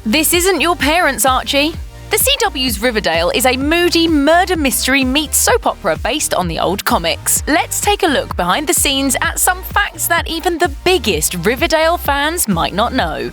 This isn't your parents, Archie. The CW's Riverdale is a moody murder mystery meets soap opera based on the old comics. Let's take a look behind the scenes at some facts that even the biggest Riverdale fans might not know.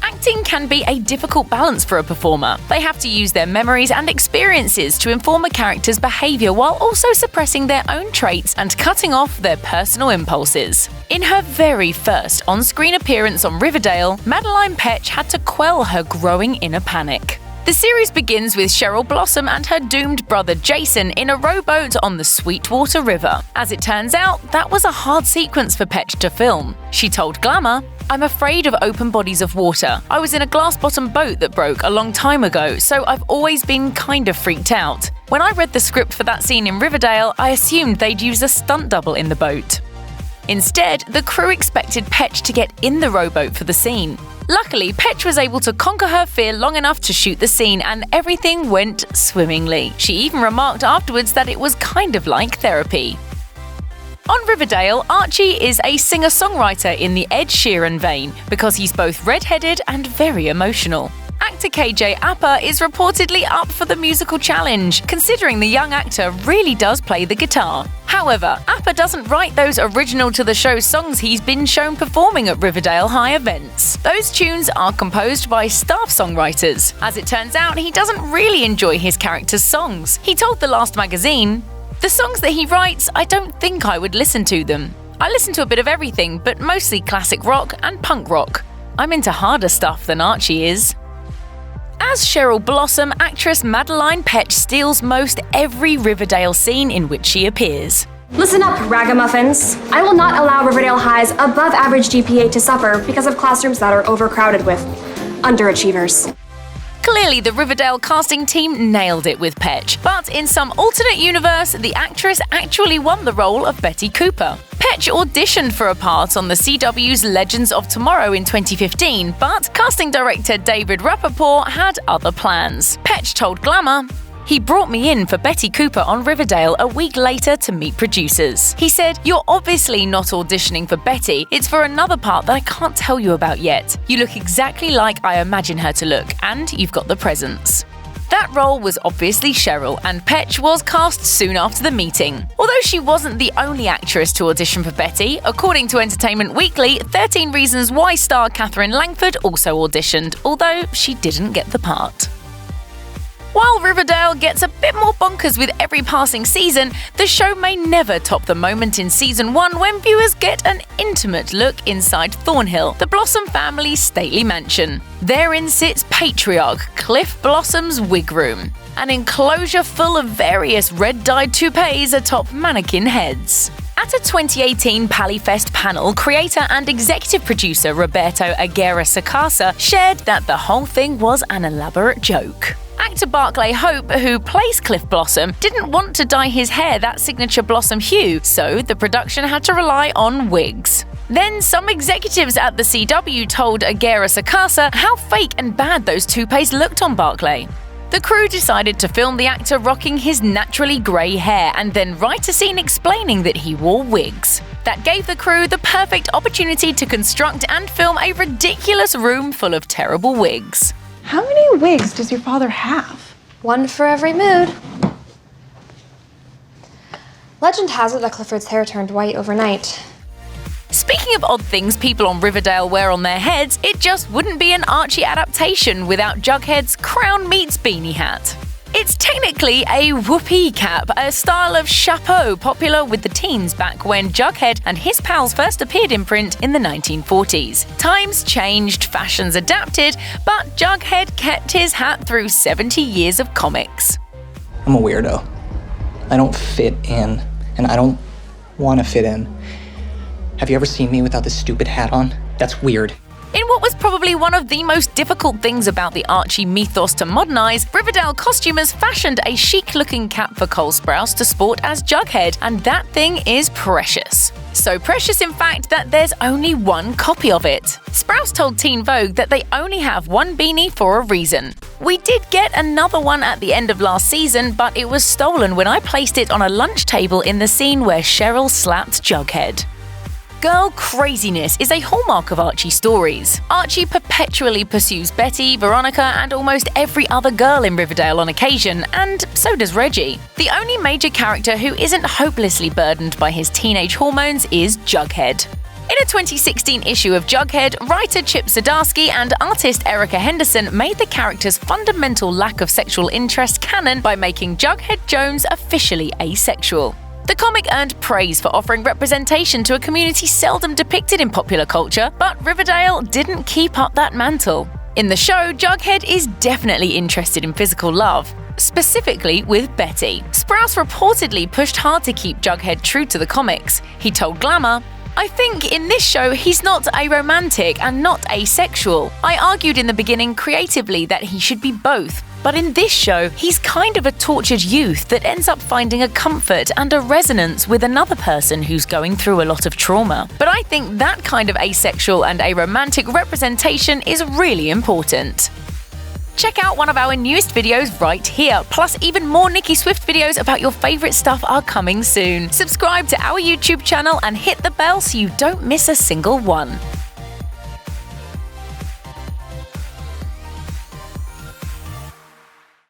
Acting can be a difficult balance for a performer. They have to use their memories and experiences to inform a character's behavior while also suppressing their own traits and cutting off their personal impulses. In her very first on-screen appearance on Riverdale, Madelaine Petsch had to quell her growing inner panic. The series begins with Cheryl Blossom and her doomed brother Jason in a rowboat on the Sweetwater River. As it turns out, that was a hard sequence for Petsch to film. She told Glamour, "I'm afraid of open bodies of water. I was in a glass-bottomed boat that broke a long time ago, so I've always been kind of freaked out. When I read the script for that scene in Riverdale, I assumed they'd use a stunt double in the boat." Instead, the crew expected Petsch to get in the rowboat for the scene. Luckily, Petsch was able to conquer her fear long enough to shoot the scene, and everything went swimmingly. She even remarked afterwards that it was kind of like therapy. On Riverdale, Archie is a singer-songwriter in the Ed Sheeran vein because he's both red-headed and very emotional. Actor KJ Apa is reportedly up for the musical challenge, considering the young actor really does play the guitar. However, Apa doesn't write those original to the show songs he's been shown performing at Riverdale High events. Those tunes are composed by staff songwriters. As it turns out, he doesn't really enjoy his character's songs. He told The Last magazine, "The songs that he writes, I don't think I would listen to them. I listen to a bit of everything, but mostly classic rock and punk rock. I'm into harder stuff than Archie is." As Cheryl Blossom, actress Madelaine Petsch steals most every Riverdale scene in which she appears. Listen up, ragamuffins. I will not allow Riverdale High's above-average GPA to suffer because of classrooms that are overcrowded with underachievers. Clearly, the Riverdale casting team nailed it with Petsch, but in some alternate universe, the actress actually won the role of Betty Cooper. Petsch auditioned for a part on the CW's Legends of Tomorrow in 2015, but casting director David Rappaport had other plans. Petsch told Glamour, "He brought me in for Betty Cooper on Riverdale a week later to meet producers. He said, 'You're obviously not auditioning for Betty, it's for another part that I can't tell you about yet. You look exactly like I imagine her to look, and you've got the presence.'" That role was obviously Cheryl, and Petsch was cast soon after the meeting. Although she wasn't the only actress to audition for Betty, according to Entertainment Weekly, 13 Reasons Why star Catherine Langford also auditioned, although she didn't get the part. While Riverdale gets a bit more bonkers with every passing season, the show may never top the moment in Season 1 when viewers get an intimate look inside Thornhill, the Blossom family's stately mansion. Therein sits patriarch Cliff Blossom's wig room, an enclosure full of various red-dyed toupees atop mannequin heads. At a 2018 PallyFest panel, creator and executive producer Roberto Aguirre-Sacasa shared that the whole thing was an elaborate joke. Actor Barclay Hope, who plays Cliff Blossom, didn't want to dye his hair that signature blossom hue, so the production had to rely on wigs. Then some executives at the CW told Aguirre-Sacasa how fake and bad those toupees looked on Barclay. The crew decided to film the actor rocking his naturally grey hair and then write a scene explaining that he wore wigs. That gave the crew the perfect opportunity to construct and film a ridiculous room full of terrible wigs. How many wigs does your father have? One for every mood. Legend has it that Clifford's hair turned white overnight. Speaking of odd things people on Riverdale wear on their heads, it just wouldn't be an Archie adaptation without Jughead's crown meets beanie hat. It's technically a whoopee cap, a style of chapeau popular with the teens back when Jughead and his pals first appeared in print in the 1940s. Times changed, fashions adapted, but Jughead kept his hat through 70 years of comics. I'm a weirdo. I don't fit in, and I don't want to fit in. Have you ever seen me without this stupid hat on? That's weird. In what was probably one of the most difficult things about the Archie mythos to modernize, Riverdale costumers fashioned a chic-looking cap for Cole Sprouse to sport as Jughead, and that thing is precious. So precious, in fact, that there's only one copy of it. Sprouse told Teen Vogue that they only have one beanie for a reason. "We did get another one at the end of last season, but it was stolen when I placed it on a lunch table in the scene where Cheryl slapped Jughead." Girl craziness is a hallmark of Archie stories. Archie perpetually pursues Betty, Veronica, and almost every other girl in Riverdale on occasion, and so does Reggie. The only major character who isn't hopelessly burdened by his teenage hormones is Jughead. In a 2016 issue of Jughead, writer Chip Zdarsky and artist Erica Henderson made the character's fundamental lack of sexual interest canon by making Jughead Jones officially asexual. The comic earned praise for offering representation to a community seldom depicted in popular culture, but Riverdale didn't keep up that mantle. In the show, Jughead is definitely interested in physical love, specifically with Betty. Sprouse reportedly pushed hard to keep Jughead true to the comics. He told Glamour, "I think in this show he's not a romantic and not asexual. I argued in the beginning creatively that he should be both. But in this show, he's kind of a tortured youth that ends up finding a comfort and a resonance with another person who's going through a lot of trauma. But I think that kind of asexual and aromantic representation is really important." Check out one of our newest videos right here. Plus, even more Nicki Swift videos about your favorite stuff are coming soon. Subscribe to our YouTube channel and hit the bell so you don't miss a single one.